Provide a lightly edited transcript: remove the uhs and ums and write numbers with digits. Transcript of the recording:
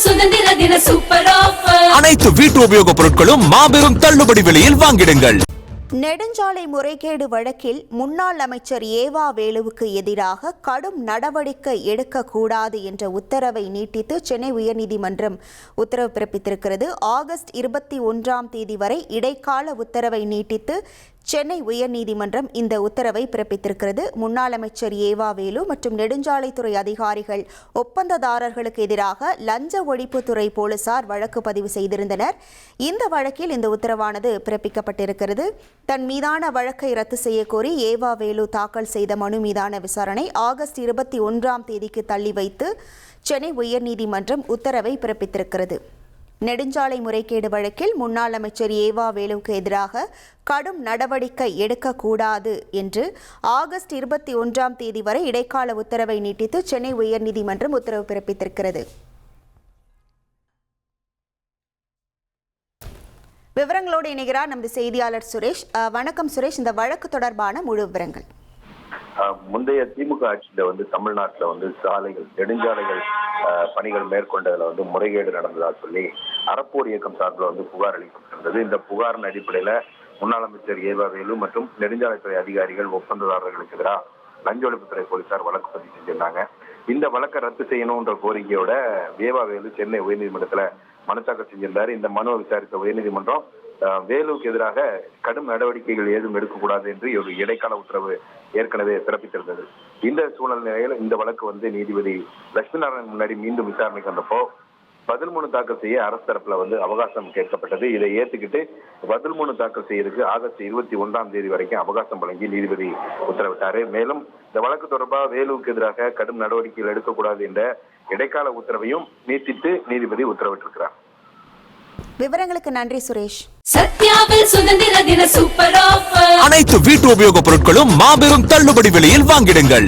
சுதந்திர தின super offer. அனைத்து வீட்டு உபயோகப் பொருட்களும் மாபெரும் தள்ளுபடி விலையில் வாங்கிடுங்கள். நெடுஞ்சாலை முறைகேடு வழக்கில் முன்னாள் அமைச்சர் ஏவா வேலுவுக்கு எதிராக கடும் நடவடிக்கை எடுக்கக்கூடாது என்ற உத்தரவை நீட்டித்து சென்னை உயர்நீதிமன்றம் உத்தரவு பிறப்பித்திருக்கிறது. ஆகஸ்ட் 21 வரை இடைக்கால உத்தரவை நீட்டித்து சென்னை உயர்நீதிமன்றம் இந்த உத்தரவை பிறப்பித்திருக்கிறது. முன்னாள் அமைச்சர் ஏவா வேலு மற்றும் நெடுஞ்சாலைத்துறை அதிகாரிகள் ஒப்பந்ததாரர்களுக்கு எதிராக லஞ்ச ஒழிப்புத்துறை போலீசார் வழக்கு பதிவு செய்திருந்தனர். இந்த வழக்கில் இந்த உத்தரவானது பிறப்பிக்கப்பட்டிருக்கிறது. தன் மீதான வழக்கை ரத்து செய்யக்கோரி ஏவா வேலு தாக்கல் செய்த மனு மீதான விசாரணை ஆகஸ்ட் 21 தள்ளி வைத்து சென்னை உயர்நீதிமன்றம் உத்தரவை பிறப்பித்திருக்கிறது. நெடுஞ்சாலை முறைகேடு வழக்கில் முன்னாள் அமைச்சர் ஏவா வேலுவுக்கு எதிராக கடும் நடவடிக்கை எடுக்கக்கூடாது என்று ஆகஸ்ட் 21 வரை இடைக்கால உத்தரவை நீட்டித்து சென்னை உயர்நீதிமன்றம் உத்தரவு பிறப்பித்திருக்கிறது. விவரங்களோடு இணைகிறார் நமது செய்தியாளர் சுரேஷ். வணக்கம் சுரேஷ், இந்த வழக்கு தொடர்பான முழு விவரங்கள். முந்தைய திமுக ஆட்சியில தமிழ்நாட்டுல சாலைகள் நெடுஞ்சாலைகள் பணிகள் மேற்கொண்டதுல முறைகேடு நடந்ததா சொல்லி அறப்போர் இயக்கம் சார்பில் புகார் அளிக்கப்பட்டிருந்தது. இந்த புகாரின் அடிப்படையில முன்னாள் அமைச்சர் ஏவா வேலு மற்றும் நெடுஞ்சாலைத்துறை அதிகாரிகள் ஒப்பந்ததாரர்களுக்கு எதிராக லஞ்ச ஒழிப்புத்துறை போலீசார் வழக்கு பதிவு செஞ்சிருந்தாங்க. இந்த வழக்கை ரத்து செய்யணும்ன்ற கோரிக்கையோட ஏவா வேலு சென்னை உயர்நீதிமன்றத்துல மனு தாக்கல் செஞ்சிருந்தாரு. இந்த மனுவை விசாரித்த உயர்நீதிமன்றம் வேலுவுக்கு எதிராக கடும் நடவடிக்கைகள் ஏதும் எடுக்கக்கூடாது என்று ஒரு இடைக்கால உத்தரவு ஏற்கனவே பிறப்பித்திருந்தது. இந்த சூழ்நிலையில் இந்த வழக்கு நீதிபதி லட்சுமி நாராயணன் முன்னாடி மீண்டும் விசாரணைக்கு வந்தப்போ பதில் மனு தாக்கல் செய்ய அரசு தரப்புல அவகாசம் கேட்கப்பட்டது. இதை ஏத்துக்கிட்டு பதில் மனு தாக்கல் செய்யறதுக்கு ஆகஸ்ட் 21 வரைக்கும் அவகாசம் வழங்கி நீதிபதி உத்தரவிட்டாரு. மேலும் இந்த வழக்கு தொடர்பாக வேலுவுக்கு எதிராக கடும் நடவடிக்கைகள் எடுக்கக்கூடாது என்ற இடைக்கால உத்தரவையும் நீட்டித்து நீதிபதி உத்தரவிட்டிருக்கிறார். விவரங்களுக்கு நன்றி சுரேஷ். சத்யாவில் சுதந்திர தின சூப்பர் ஆஃபர். அனைத்து வீட்டு உபயோகப் பொருட்களும் மாபெரும் தள்ளுபடி விலையில் வாங்கிடுங்கள்.